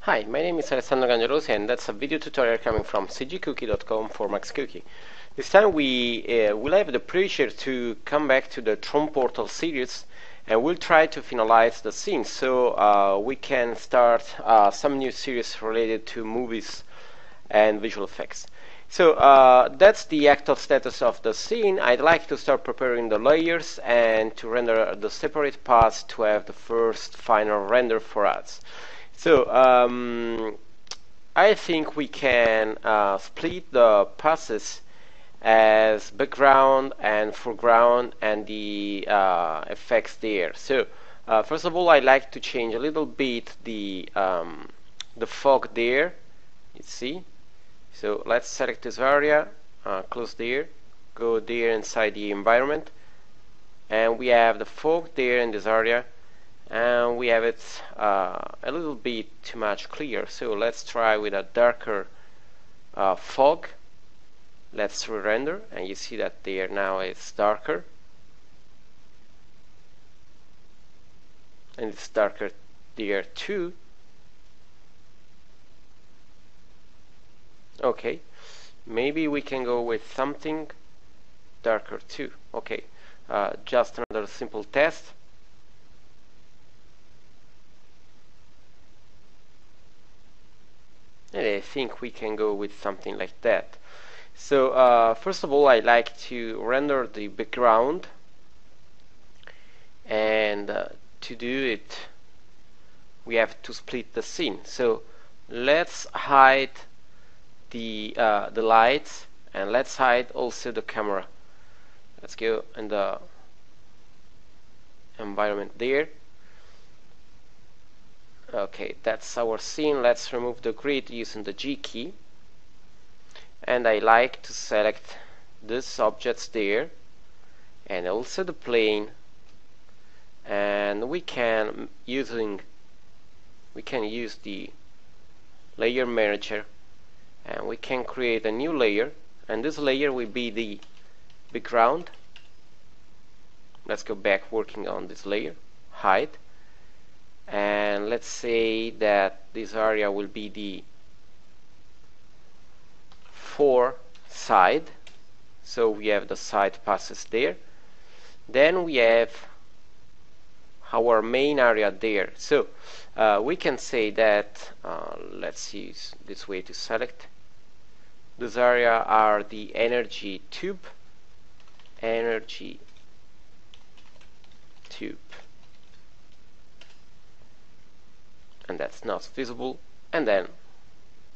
Hi, my name is Alessandro Gangelosi and that's a video tutorial coming from cgcookie.com for Max Cookie. This time we will have the pleasure to come back to the Tron Portal series and we'll try to finalize the scene so we can start some new series related to movies and visual effects. So that's the actual status of the scene. I'd like to start preparing the layers and to render the separate paths to have the first final render for us. So I think we can split the passes as background and foreground and the effects there. So first of all, I like to change a little bit the fog there. You see. So let's select this area, close there, go there inside the environment, and we have the fog there in this area. And we have it a little bit too much clear, so let's try with a darker fog. Let's re-render, and you see that there now it's darker, and it's darker there too. Okay, maybe we can go with something darker too. Okay, just another simple test. And I think we can go with something like that. So first of all, I like to render the background, and to do it we have to split the scene. So let's hide the lights, and let's hide also the camera. Let's go in the environment there. Okay, that's our scene. Let's remove the grid using the G key, and I like to select these objects there and also the plane, and we can use the layer manager, and we can create a new layer, and this layer will be the background. Let's go back working on this layer, hide. And let's say that this area will be the fore side, so we have the side passes there. Then we have our main area there, so we can say that let's use this way to select. This area are the energy tube, and that's not visible, and then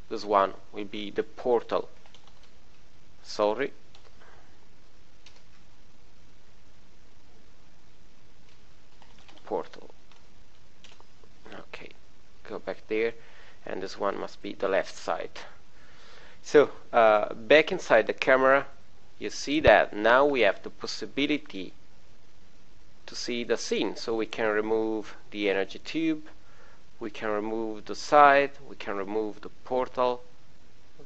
this one will be the portal. Sorry, portal. Okay, go back there, and this one must be the left side. So back inside the camera, you see that now we have the possibility to see the scene, so we can remove the energy tube, we can remove the side, we can remove the portal,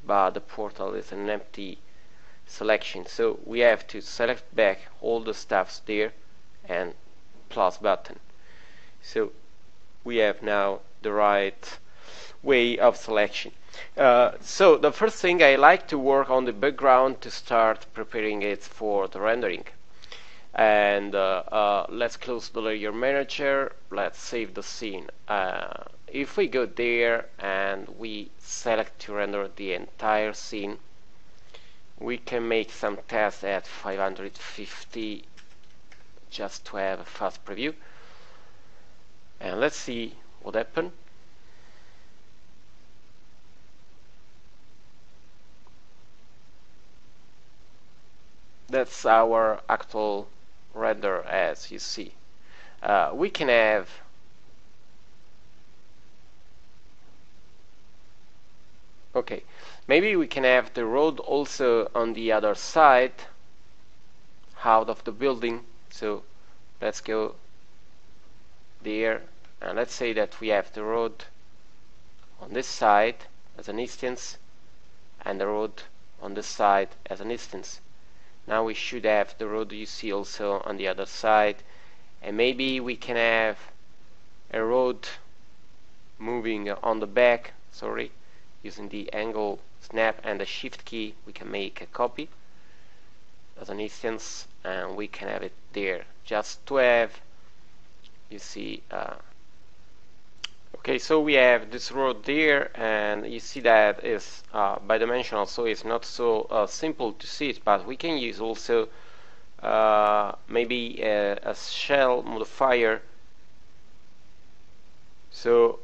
but the portal is an empty selection, so we have to select back all the stuffs there and plus button. So we have now the right way of selection. So the first thing, I like to work on the background to start preparing it for the rendering. And let's close the layer manager, let's save the scene. If we go there and we select to render the entire scene, we can make some tests at 550 just to have a fast preview, and let's see what happened. That's our actual render, as you see. We can have maybe we can have the road also on the other side out of the building. So let's go there, and let's say that we have the road on this side as an instance and the road on this side as an instance. Now we should have the road you see also on the other side, and maybe we can have a road moving on the back, sorry, using the angle snap and the shift key, we can make a copy as an instance, and we can have it there just to have, you see, okay, so we have this road there, and you see that is bidimensional, so it's not so simple to see it, but we can use also maybe a shell modifier. So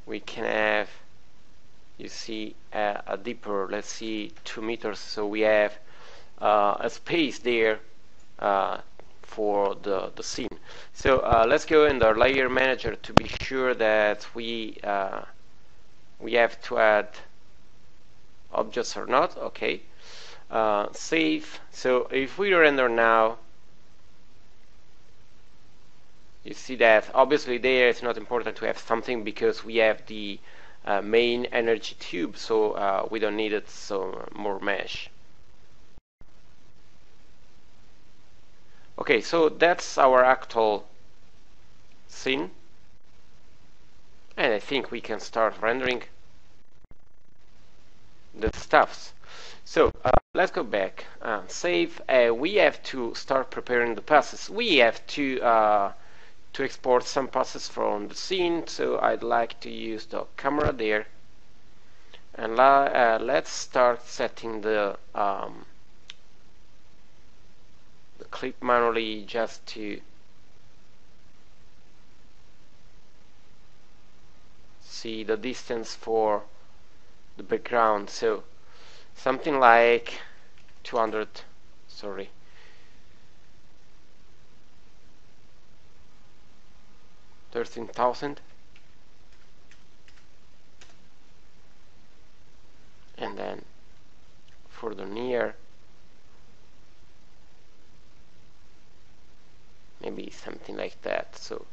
we can have, you see, a deeper, let's see, 2 meters, so we have a space there for the scene. So let's go in the layer manager to be sure that we have to add objects or not. Okay, save. So if we render now, you see that obviously there it's not important to have something because we have the main energy tube, so we don't need it, so more mesh. Okay, so that's our actual scene, and I think we can start rendering the stuffs. So let's go back, save. We have to start preparing the passes. We have to export some passes from the scene, so I'd like to use the camera there, and let's start setting the clip manually, just to see the distance for the background. So something like 200, sorry, 13,000, and then for the near, maybe something like that, so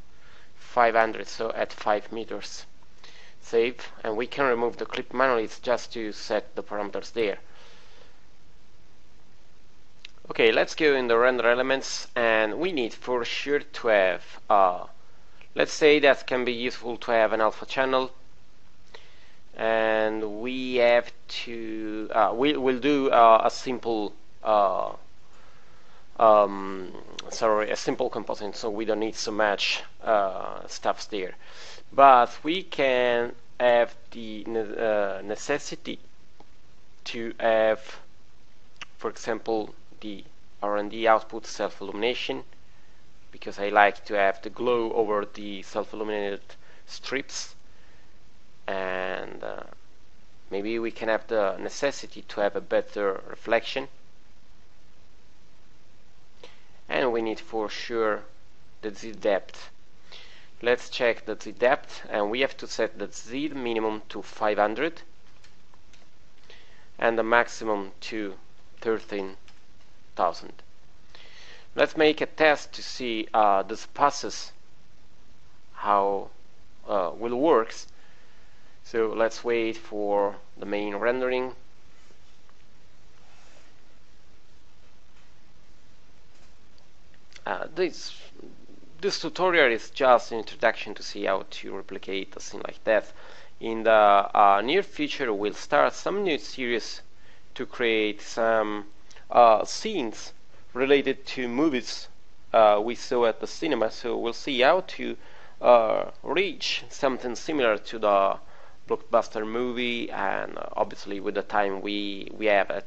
500, so at 5 meters. Save, and we can remove the clip manually. It's just to set the parameters there. Okay, let's go in the render elements, and we need for sure to have let's say that can be useful to have an alpha channel, and we have to we'll do a simple sorry, a simple compositing, so we don't need so much stuffs there, but we can have the necessity to have, for example, the R&D output self-illumination, because I like to have the glow over the self-illuminated strips, and maybe we can have the necessity to have a better reflection, and we need for sure the zdepth. Let's check the zdepth, and we have to set the z minimum to 500 and the maximum to 13,000. Let's make a test to see this passes how will works. So let's wait for the main rendering. This tutorial is just an introduction to see how to replicate a scene like that. In the near future, we'll start some new series to create some scenes related to movies we saw at the cinema. So we'll see how to reach something similar to the blockbuster movie, and obviously with the time we have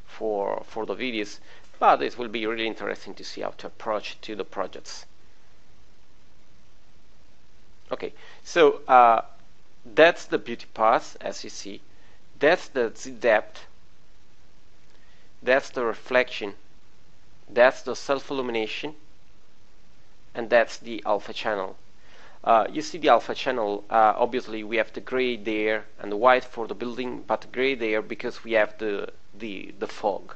for the videos. But it will be really interesting to see how to approach to the projects. Okay, so that's the beauty path, as you see. That's the zdepth. That's the reflection. That's the self-illumination. And that's the alpha channel. You see the alpha channel, obviously we have the gray there and the white for the building, but the gray there because we have the fog.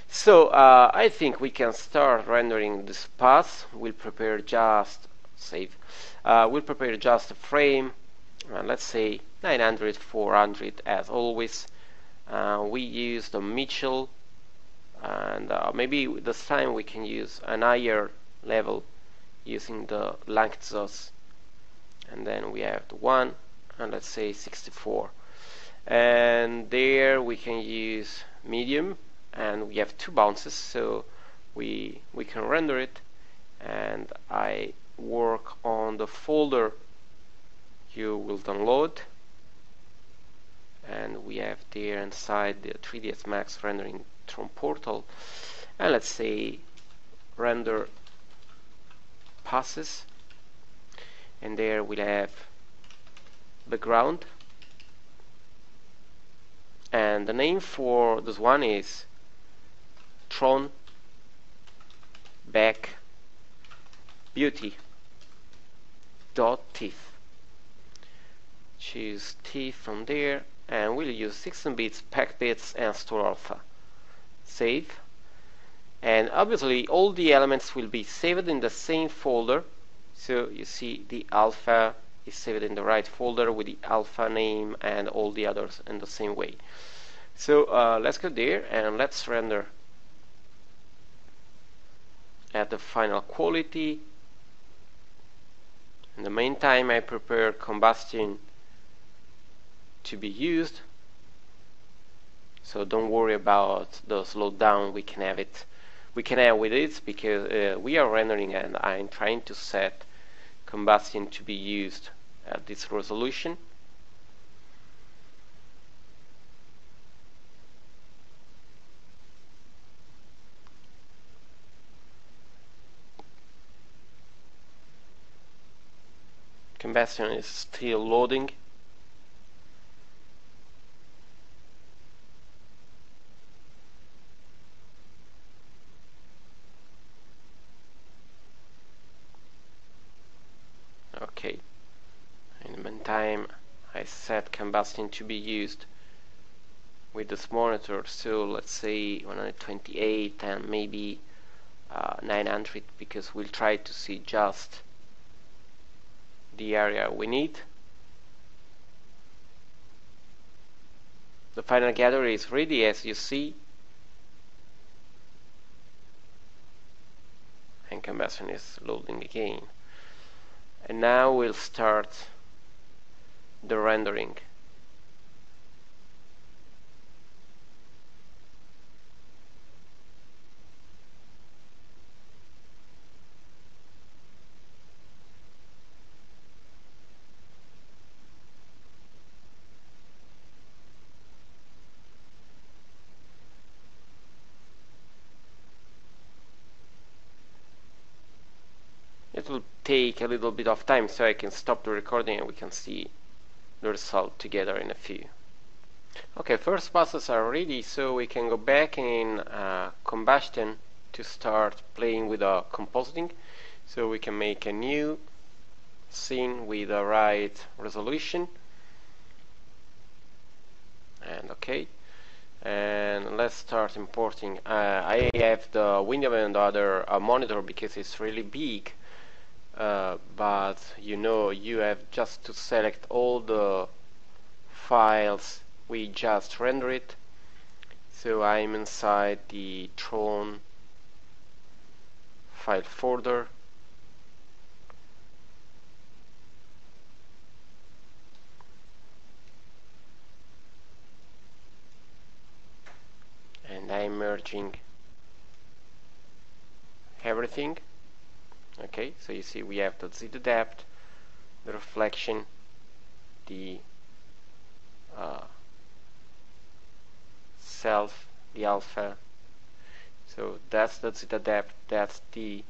So I think we can start rendering this path. We'll prepare just save. We'll prepare just a frame. Let's say 900, 400 as always. We use the Mitchell and maybe this time we can use an higher level using the Lanczos, and then we have the 1 and let's say 64, and there we can use medium, and we have 2 bounces, so we can render it, and I work on the folder you will download, and we have there inside the 3ds Max rendering Tron Portal, and let's say render passes, and there we'll have background, and the name for this one is Tron back beauty dot teeth. Choose teeth from there, and we'll use 16 bits, pack bits, and store alpha. Save, and obviously all the elements will be saved in the same folder, so you see the alpha is saved in the right folder with the alpha name and all the others in the same way. So let's go there and let's render at the final quality. In the meantime, I prepare Combustion to be used, so don't worry about the slowdown we can have with it, because we are rendering and I'm trying to set Combustion to be used at this resolution. Combustion is still loading. Okay, in the meantime I set Combustion to be used with this monitor, so let's say 128 and maybe 900, because we'll try to see just the area we need. The final gallery is ready, as you see, and Combustion is loading again. And now we'll start the rendering. It will take a little bit of time, so I can stop the recording and we can see the result together in a few. Okay, first passes are ready, so we can go back in Combustion to start playing with compositing. So we can make a new scene with the right resolution, and okay, and let's start importing. I have the window and the other monitor because it's really big. But you have just to select all the files we just rendered. So I'm inside the Tron file folder, and I'm merging everything. Okay, so you see we have the zdepth, the reflection, the self, the alpha. So that's the zdepth, that's the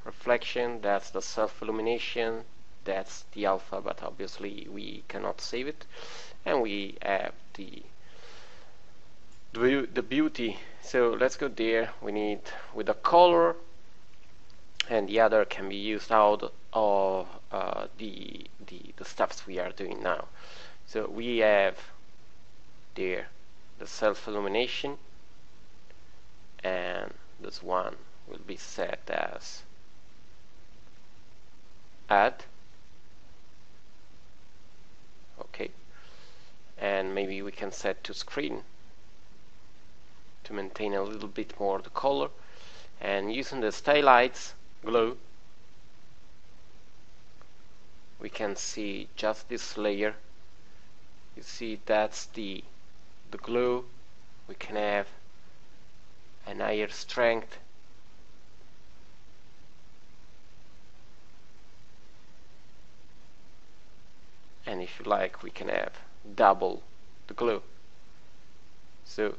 reflection, that's the self illumination, that's the alpha, but obviously we cannot save it. And we have the beauty. So let's go there. We need with the color, and the other can be used out of the stuffs we are doing now. So we have there the self-illumination, and this one will be set as add. Okay, and maybe we can set to to maintain a little bit more the color. And using the stylize glow, we can see just this layer. You see, that's the glow. We can have an higher strength, and if you like, we can have double the glow. So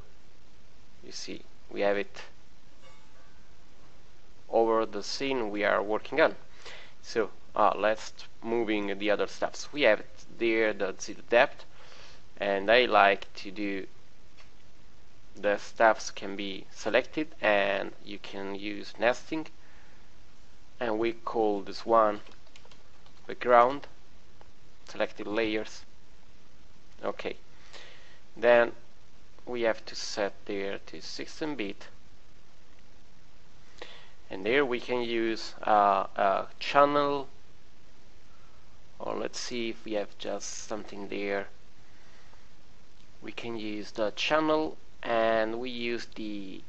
you see, we have it over the scene we are working on. So let's moving the other steps. We have it there, the zdepth, and I like to do the steps can be selected, and you can use nesting, and we call this one background, selected layers. Okay, then we have to set there to 16-bit, and there we can use a channel, or let's see if we have just something there. We can use the channel, and we use the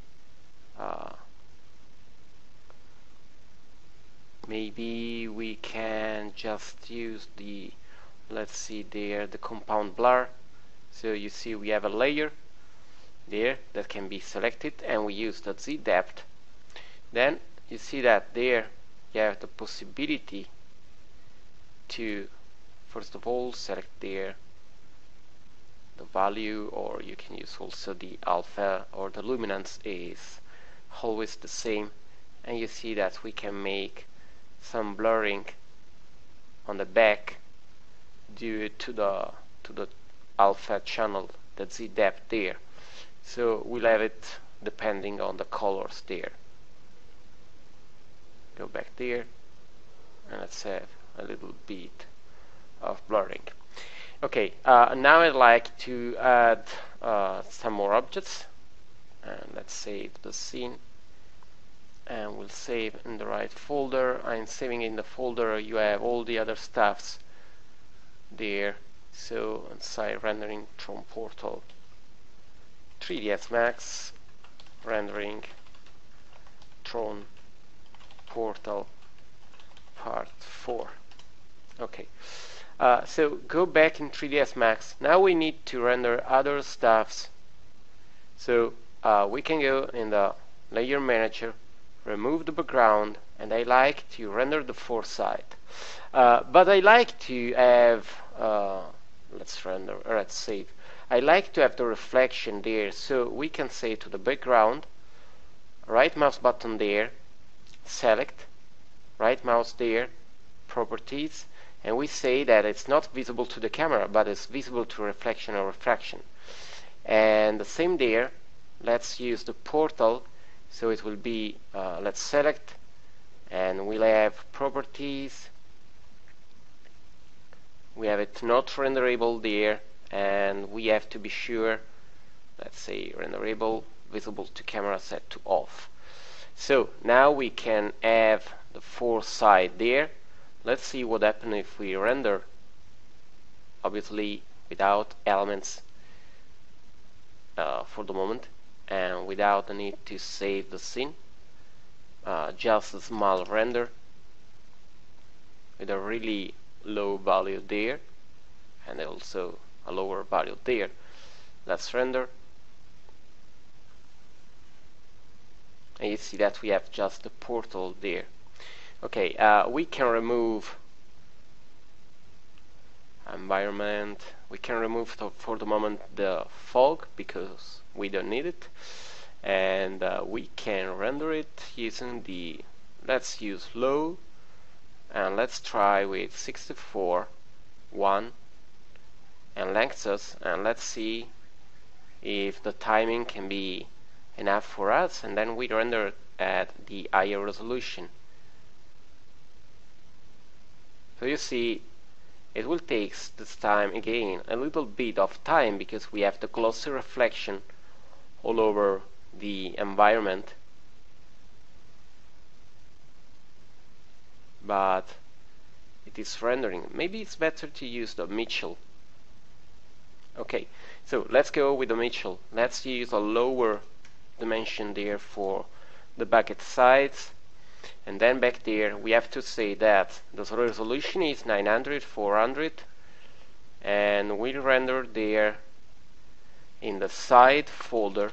maybe we can just use the, let's see there, the compound blur. So you see we have a layer there that can be selected, and we use the zdepth. Then you see that there you have the possibility to first of all select there the value, or you can use also the alpha, or the luminance is always the same, and you see that we can make some blurring on the back due to the alpha channel, the zdepth there. So we'll have it depending on the colors there. Go back there, and let's have a little bit of blurring. Okay, now I'd like to add some more objects, and let's save the scene, and we'll save in the right folder. I'm saving in the folder you have all the other stuffs there. So inside rendering Tron Portal, 3ds Max, rendering Tron Portal part 4. Okay, so go back in 3ds Max. Now we need to render other stuffs. So we can go in the layer manager, remove the background, and I like to render the foresight. But I like to have let's save. I like to have the reflection there, so we can say to the background, right mouse button there, select, right mouse there, properties, and we say that it's not visible to the camera, but it's visible to reflection or refraction. And the same there, let's use the portal, so it will be, let's select, and we'll have properties, we have it not renderable there, and we have to be sure, let's say renderable, visible to camera set to off. So now we can have the foresight there. Let's see what happens if we render, obviously without elements for the moment, and without the need to save the scene, just a small render with a really low value there, and also a lower value there. Let's render, and you see that we have just the portal there. Okay, we can remove environment, we can remove for the moment the fog because we don't need it, and we can render it using the, let's use low, and let's try with 64:1 and lengths, and let's see if the timing can be enough for us, and then we render at the higher resolution. So you see, it will take this time again a little bit of time because we have the glossy reflection all over the environment, but it is rendering. Maybe it's better to use the Mitchell. Okay, so let's go with the Mitchell. Let's use a lower dimension there for the bucket size, and then back there we have to say that the resolution is 900 400, and we render there in the side folder,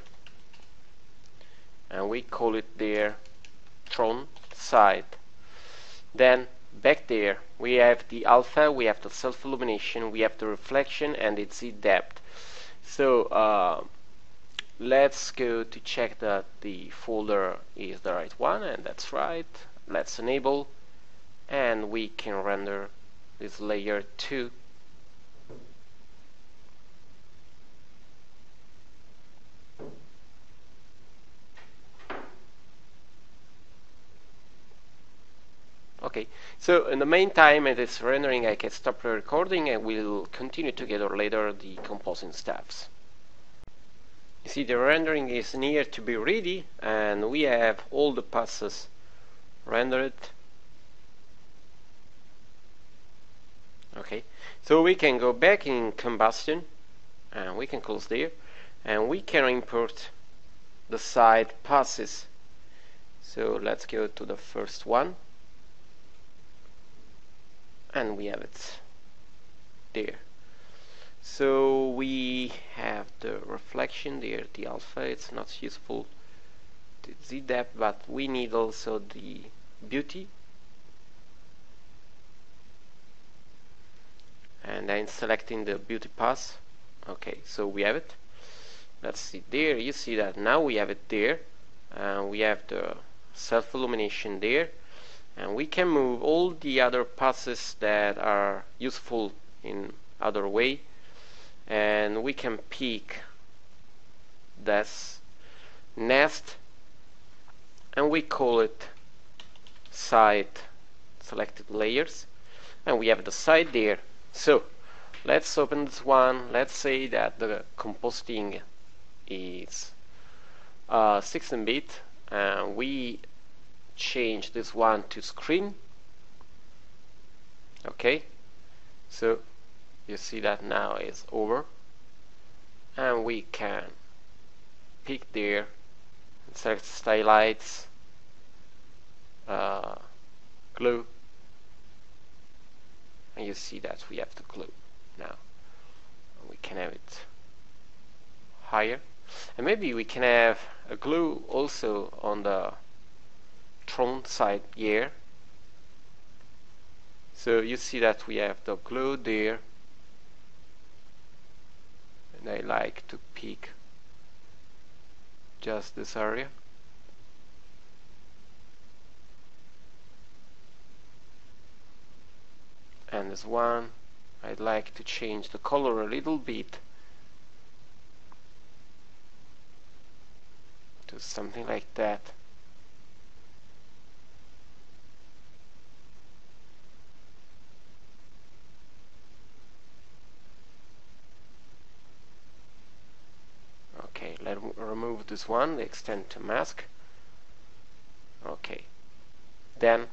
and we call it there Tron side. Then back there we have the alpha, we have the self-illumination, we have the reflection, and it's the depth. So let's go to check that the folder is the right one, and that's right. Let's enable, and we can render this layer 2. Okay, so in the meantime it is rendering, I can stop the recording and we'll continue together later the composing steps. You see, the rendering is near to be ready, and we have all the passes rendered. Okay, so we can go back in Combustion, and we can close there, and we can import the side passes. So let's go to the first one, and we have it there. So we have the reflection there, the alpha. It's not useful, the zdepth, but we need also the beauty. And then selecting the beauty pass. Okay, so we have it. Let's see there. You see that now we have it there. We have the self-illumination there, and we can move all the other passes that are useful in other way, and we can pick this nest, and we call it side selected layers, and we have the side there. So let's open this one. Let's say that the composting is 16-bit, and we change this one to screen. Okay, so you see that now it's over, and we can pick there and select stylize, glue, and you see that we have the glue now. We can have it higher, and maybe we can have a glue also on the Tron side here. So you see that we have the glue there, and I like to pick just this area. And this one, I'd like to change the color a little bit to something like that. Okay, let's remove this one, the extend to mask. Okay, then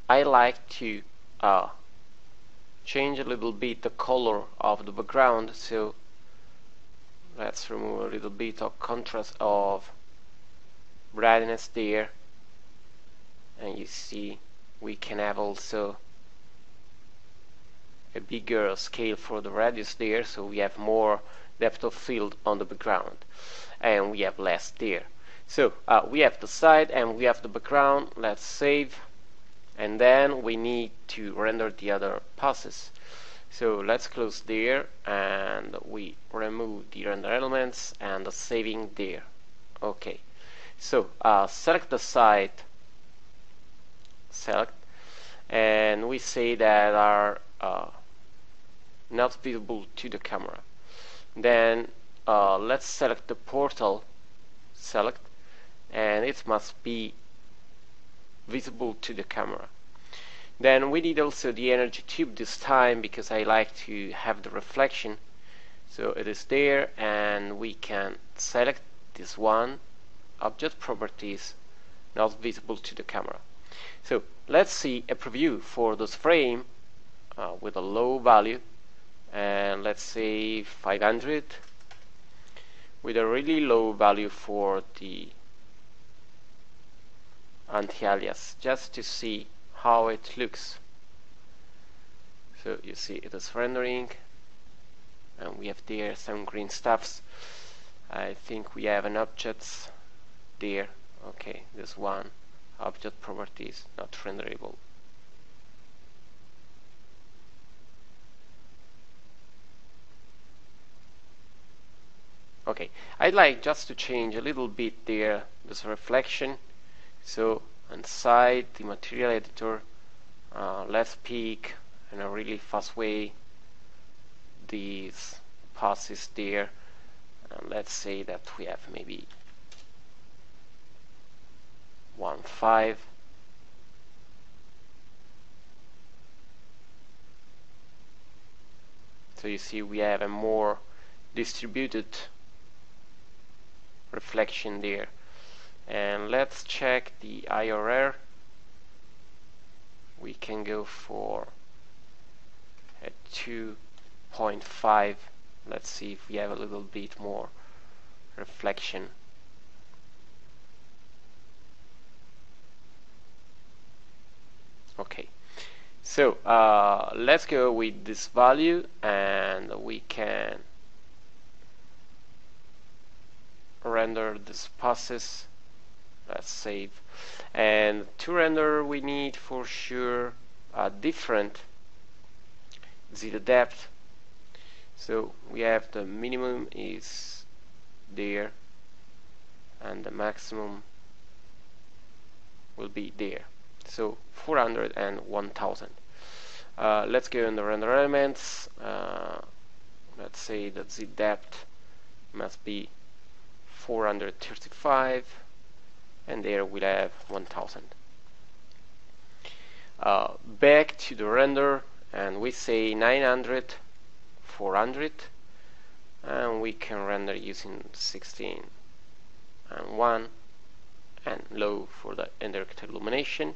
I like to change a little bit the color of the background, so let's remove a little bit of contrast of brightness there, and you see we can have also a bigger scale for the radius there, so we have more depth of field on the background, and we have less there. So we have the side and we have the background. Let's save, and then we need to render the other passes. So let's close there, and we remove the render elements and the saving there. Okay, so select the side, select, and we say that are not visible to the camera. Then let's select the portal, select, and it must be visible to the camera. Then we need also the energy tube this time, because I like to have the reflection. So it is there, and we can select this one, object properties, not visible to the camera. So let's see a preview for this frame with a low value, and let's say 500. with a really low value for the anti-alias, just to see how it looks. So you see it is rendering, and we have there some green stuffs. I think we have an object there. Okay, this one, object properties, not renderable. Okay, I'd like just to change a little bit there, this reflection. So inside the material editor, let's pick in a really fast way these passes there. Let's say that we have maybe 1.5. So you see we have a more distributed reflection there. And let's check the IRR. We can go for a 2.5. Let's see if we have a little bit more reflection. Okay, so let's go with this value, and we can render this passes. Let's save. And to render we need for sure a different zdepth. So we have the minimum is there and the maximum will be there. So 400 and 1000. Let's go in the render elements. Let's say that the depth must be 435, and there we'll have 1000. Back to the render, and we say 900, 400, and we can render using 16 and 1 and low for the indirect illumination,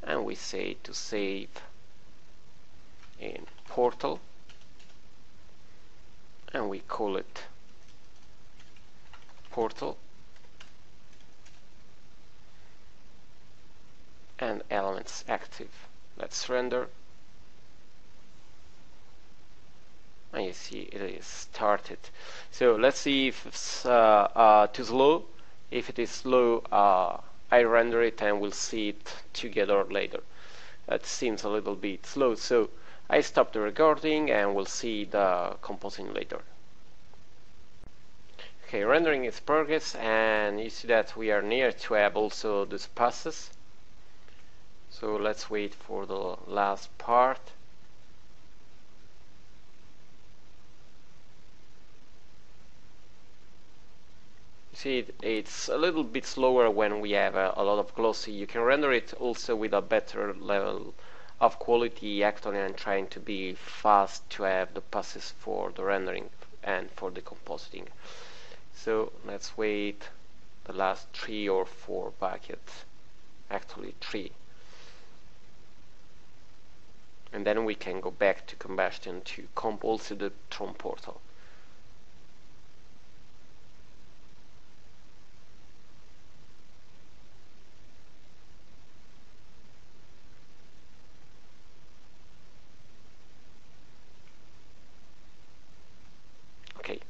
and we say to save in Portal, and we call it Portal, and elements active. Let's render, and you see it is started. So let's see if it's too slow. If it is slow, I render it and we'll see it together later. That seems a little bit slow, so I stop the recording and we'll see the composing later. Okay, rendering is progress, and you see that we are near to have also these passes. So let's wait for the last part. You see it's a little bit slower when we have a lot of glossy. You can render it also with a better level of quality. Actually, I'm trying to be fast to have the passes for the rendering and for the compositing. So let's wait the last 3 or 4 buckets, actually 3. And then we can go back to Combustion to comp also the Tron Portal. Okay,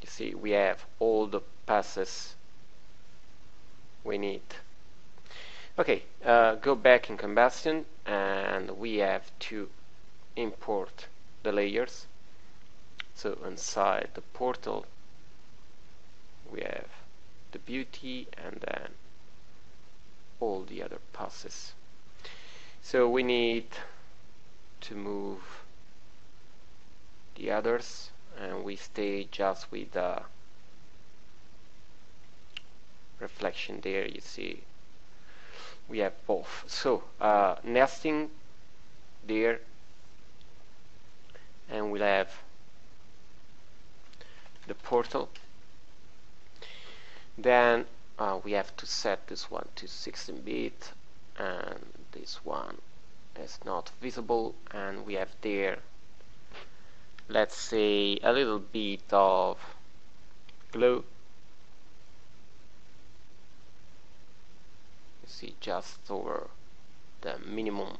you see we have all the passes we need. Okay, go back in Combustion, and we have to import the layers. So inside the portal we have the beauty and then all the other passes. So we need to move the others, and we stay just with the reflection there. You see we have both. So nesting there, and we'll have the portal. Then we have to set this one to 16-bit, and this one is not visible, and we have there, let's say, a little bit of glow. You see just over the minimum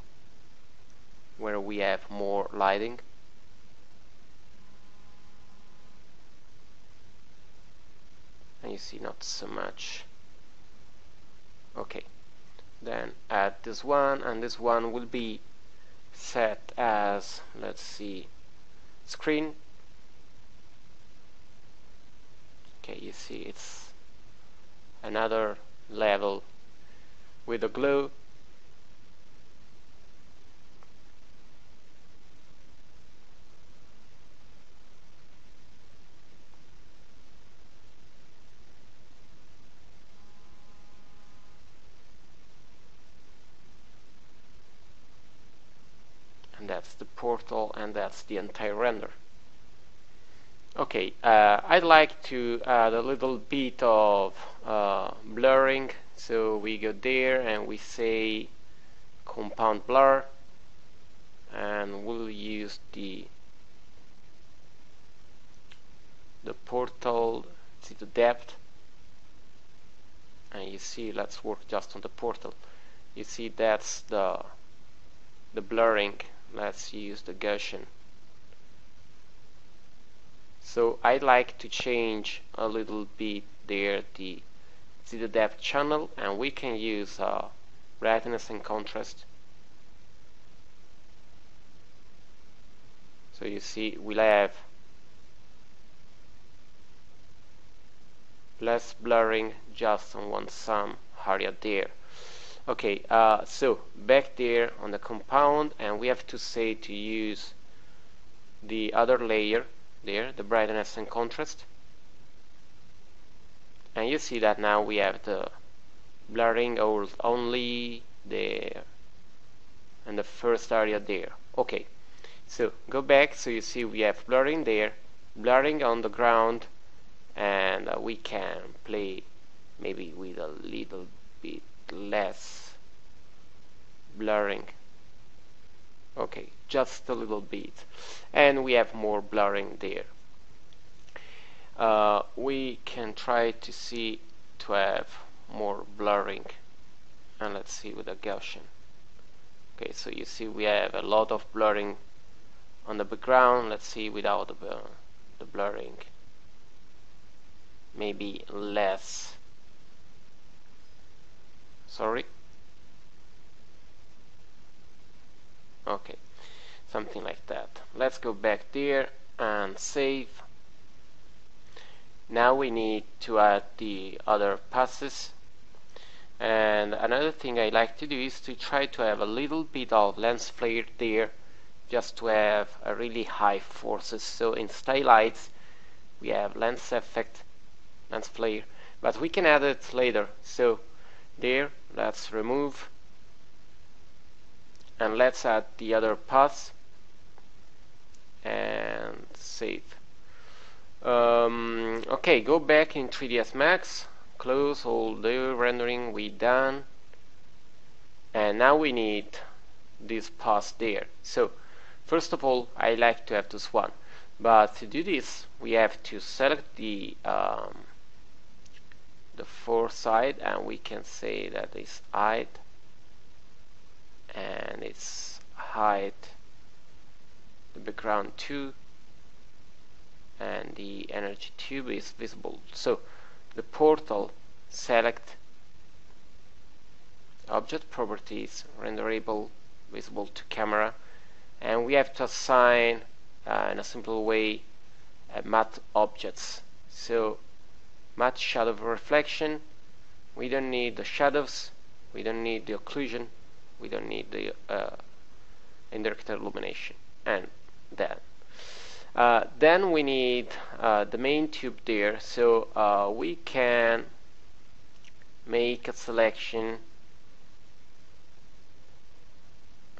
where we have more lighting. And you see not so much. Okay, then add this one, and this one will be set as, let's see, screen. Okay, you see it's another level with a glow. And that's the portal, and that's the entire render. Okay, I'd like to add a little bit of blurring, so we go there and we say compound blur, and we'll use the portal, see the depth, and you see, let's work just on the portal. You see that's the blurring. Let's use the Gaussian. So I'd like to change a little bit there the depth channel, and we can use brightness and contrast. So you see we'll have less blurring just on some area there. Okay, so back there on the compound, and we have to say to use the other layer there, the brightness and contrast. And you see that now we have the blurring only there and the first area there. Okay, so go back, so you see we have blurring there, blurring on the ground, and we can play maybe with a little bit less blurring. Okay, just a little bit, and we have more blurring there. We can try to see to have more blurring, and let's see with a Gaussian. Okay, so you see we have a lot of blurring on the background. Let's see without the blurring, maybe less. Sorry. Okay, something like that. Let's go back there and save. Now we need to add the other passes, and another thing I like to do is to try to have a little bit of lens flare there, just to have a really high forces. So in stylize we have lens effect, lens flare, but we can add it later. So there, let's remove, and let's add the other pass and save. Okay, go back in 3ds Max, close all the rendering we done, and now we need this pass there. So first of all, I like to have this one, but to do this we have to select the fore side, and we can say that is height, and it's height, the background 2, and the energy tube is visible. So the portal, select object properties, renderable, visible to camera, and we have to assign in a simple way matte objects. So matte shadow reflection, we don't need the shadows, we don't need the occlusion, we don't need the indirect illumination, and then we need the main tube there. So we can make a selection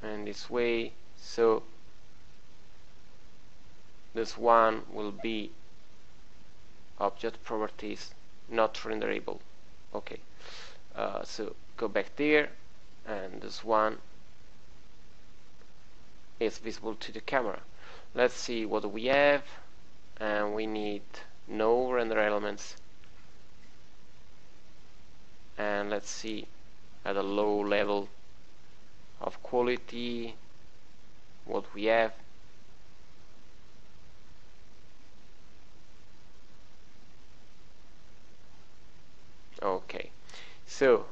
in this way. So this one will be object properties, not renderable. Okay, so go back there, and this one is visible to the camera. Let's see what we have, and we need no render elements, and let's see at a low level of quality what we have. Okay, so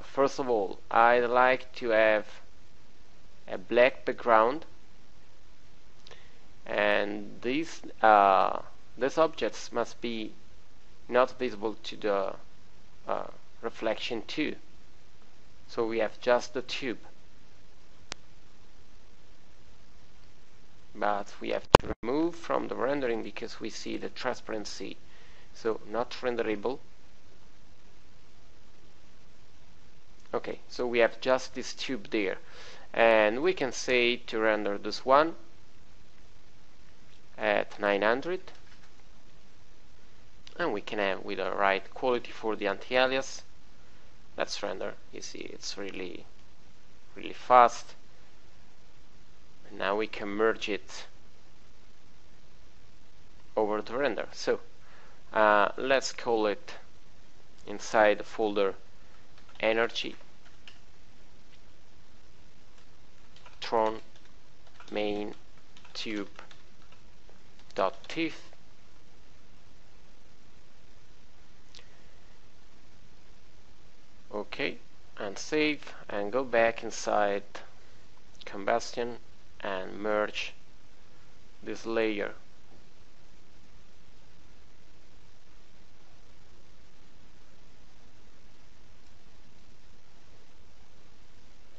first of all, I'd like to have a black background, and these objects must be not visible to the reflection too. So we have just the tube, but we have to remove from the rendering because we see the transparency, so not renderable. Okay, so we have just this tube there, and we can say to render this one at 900, and we can have with the right quality for the anti-alias. Let's render. You see it's really fast, and now we can merge it over the render. So let's call it inside the folder energy Tron main tube .tiff. Okay, and save, and go back inside Combustion and merge this layer.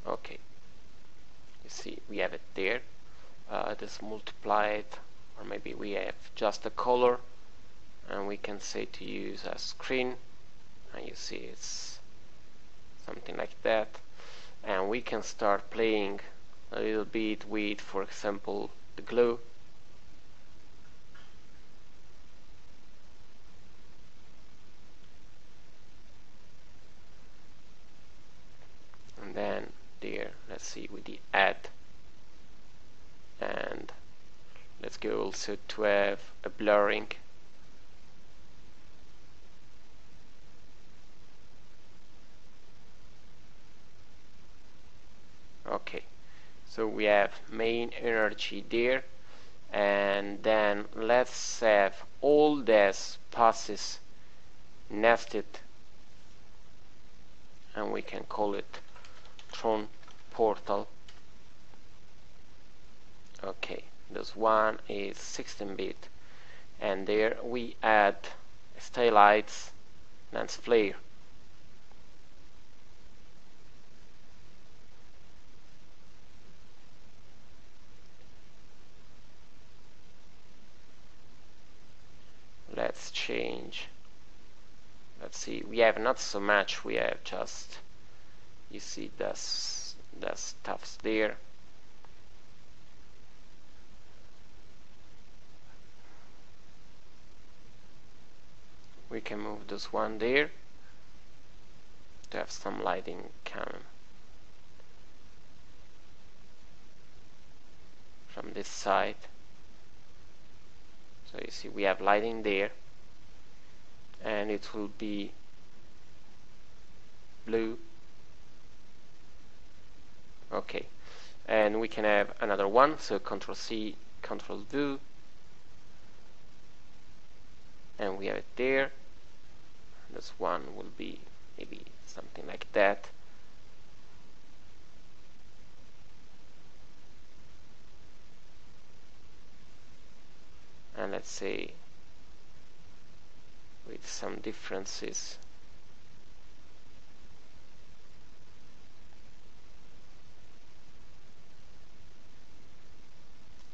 Okay, you see we have it there. It is multiplied, or maybe we have just a color, and we can say to use a screen, and you see it's something like that. And we can start playing a little bit with, for example, the glow. And then there, let's see with the add, and let's go also to have a blurring. Okay, so we have main energy there, and then let's have all these passes nested, and we can call it Tron Portal. Okay, this one is 16-bit, and there we add stylites lens flare. Let's change. Let's see, we have not so much, we have just, you see the stuffs there. We can move this one there to have some lighting coming from this side. So you see we have lighting there, and it will be blue. Okay, and we can have another one, so Ctrl C, Ctrl V, and we have it there. This one will be maybe something like that. And let's say with some differences.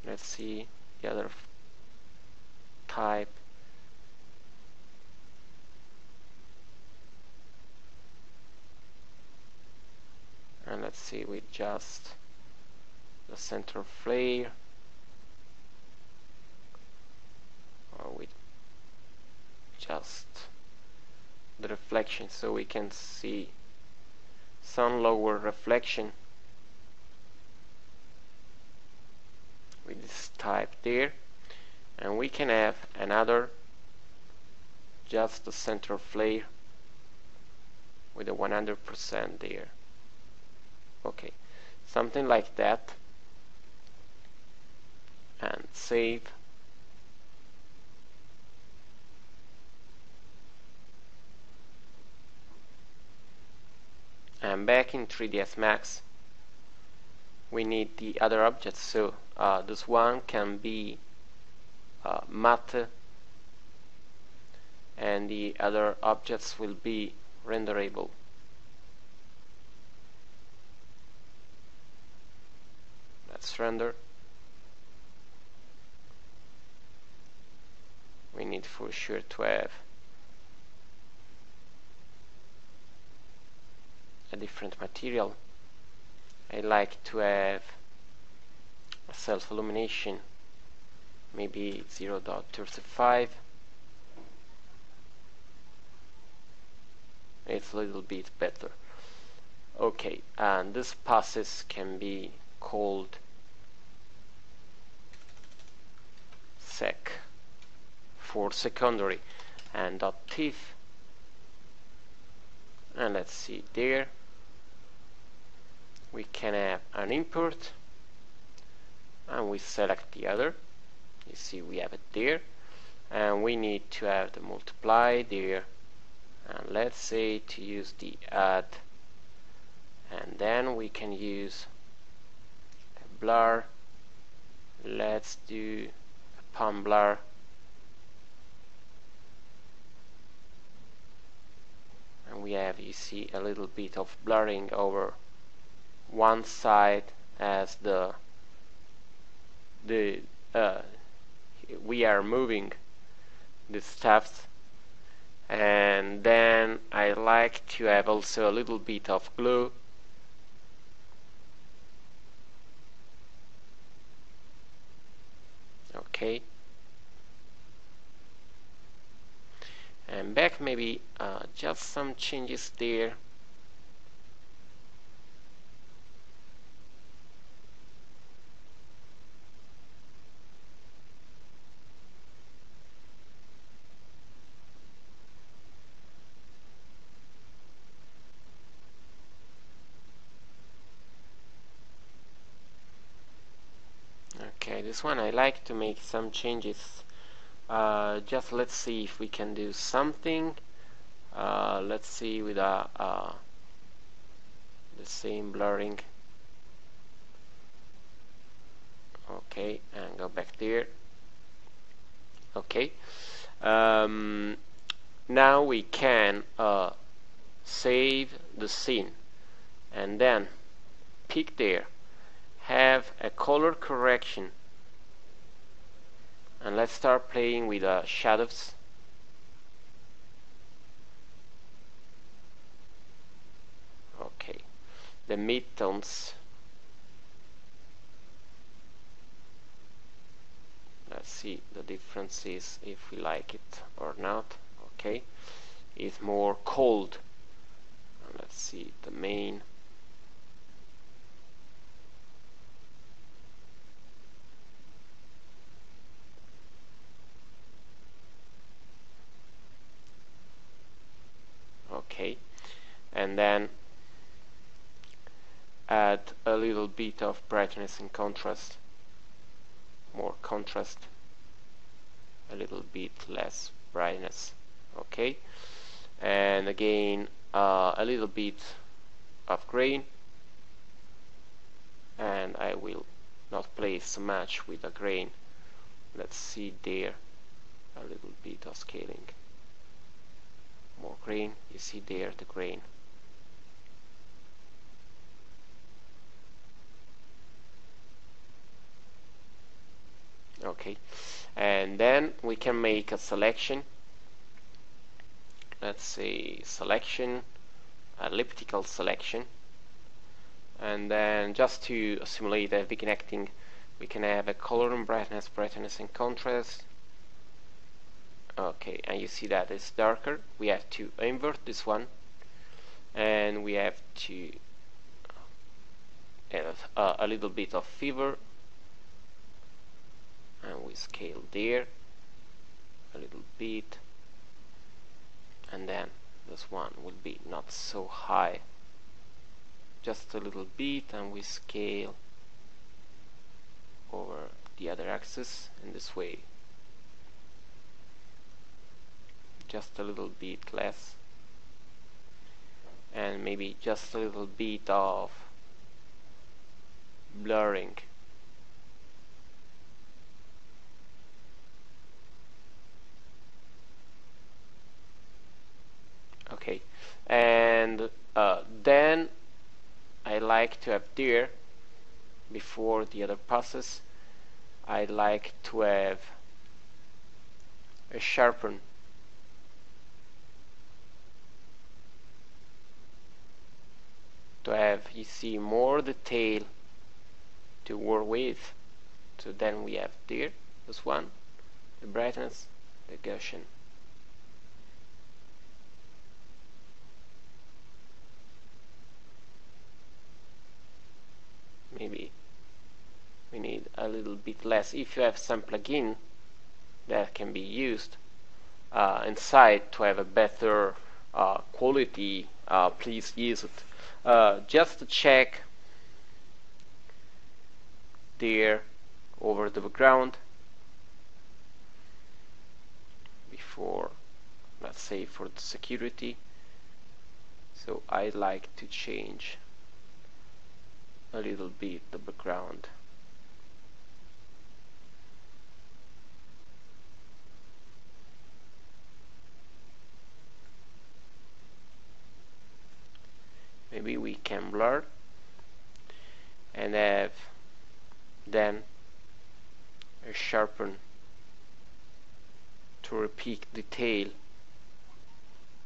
Let's see the other type. And let's see with just the center flare, or with just the reflection, so we can see some lower reflection with this type there. And we can have another just the center flare with a 100% there. Okay, something like that, and save. And back in 3ds Max we need the other objects, so this one can be matte, and the other objects will be renderable. Let's render. We need for sure to have a different material. I like to have a self-illumination, maybe 0.35. It's a little bit better. Okay, and this passes can be called sec for secondary, and .tiff, and let's see there. We can have an import, and we select the other. You see we have it there, and we need to have the multiply there, and let's say to use the add, and then we can use a blur. Let's do a pan blur, and we have, you see, a little bit of blurring over one side as we are moving the steps. And then I like to have also a little bit of glow. Okay, and back maybe just some changes there. Okay, this one I like to make some changes. Just let's see if we can do something. Let's see with the same blurring. Okay, and go back there. Okay, now we can save the scene, and then pick there, have a color correction, and let's start playing with shadows. Okay, the midtones, let's see the differences if we like it or not. Okay, it's more cold, and let's see the main. Okay, and then add a little bit of brightness and contrast, more contrast, a little bit less brightness. Okay, and again a little bit of grain, and I will not play so much with the grain. Let's see there, a little bit of scaling, more grain. You see there the grain. Okay, and then we can make a selection. Let's say selection, elliptical selection, and then just to simulate a big acting, we can have a color and brightness, brightness and contrast. Okay, and you see that it's darker. We have to invert this one, and we have to have a little bit of fever, and we scale there a little bit, and then this one will be not so high, just a little bit, and we scale over the other axis in this way, just a little bit less, and maybe just a little bit of blurring. Okay, and then I like to have there, before the other process, I like to have a sharpen. To have, you see, more detail to work with. So then we have there, this one, the brightness, the Gaussian. Maybe we need a little bit less. If you have some plugin that can be used inside to have a better quality, please use it. Just to check there over the background before, let's say, for the security. So I like to change a little bit the background. Maybe we can blur and have then a sharpen to repeat detail.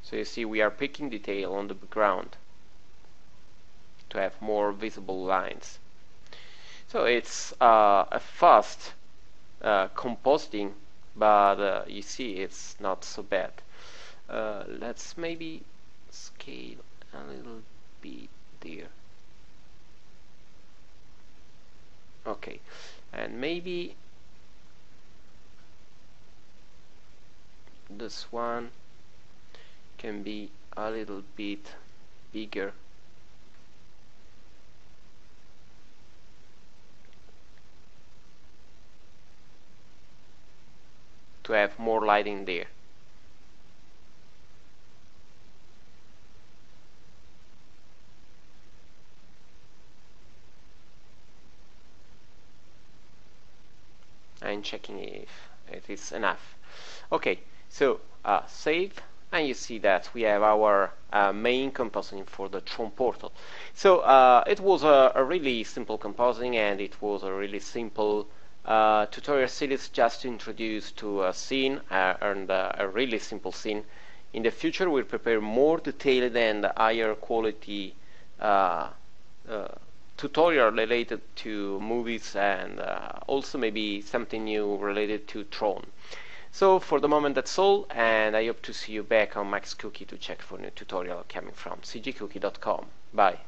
So you see, we are picking detail on the background to have more visible lines. So it's a fast compositing, but you see, it's not so bad. Let's maybe scale a little bit there. Okay, and maybe this one can be a little bit bigger. To have more lighting there. I'm checking if it is enough. Okay, so save, and you see that we have our main compositing for the Tron Portal. So it was a really simple compositing, and it was a really simple tutorial series just to introduce to a scene, and a really simple scene. In the future we'll prepare more detailed and higher quality tutorial related to movies, and also maybe something new related to Tron. So for the moment that's all, and I hope to see you back on Max Cookie to check for new tutorial coming from cgcookie.com. Bye.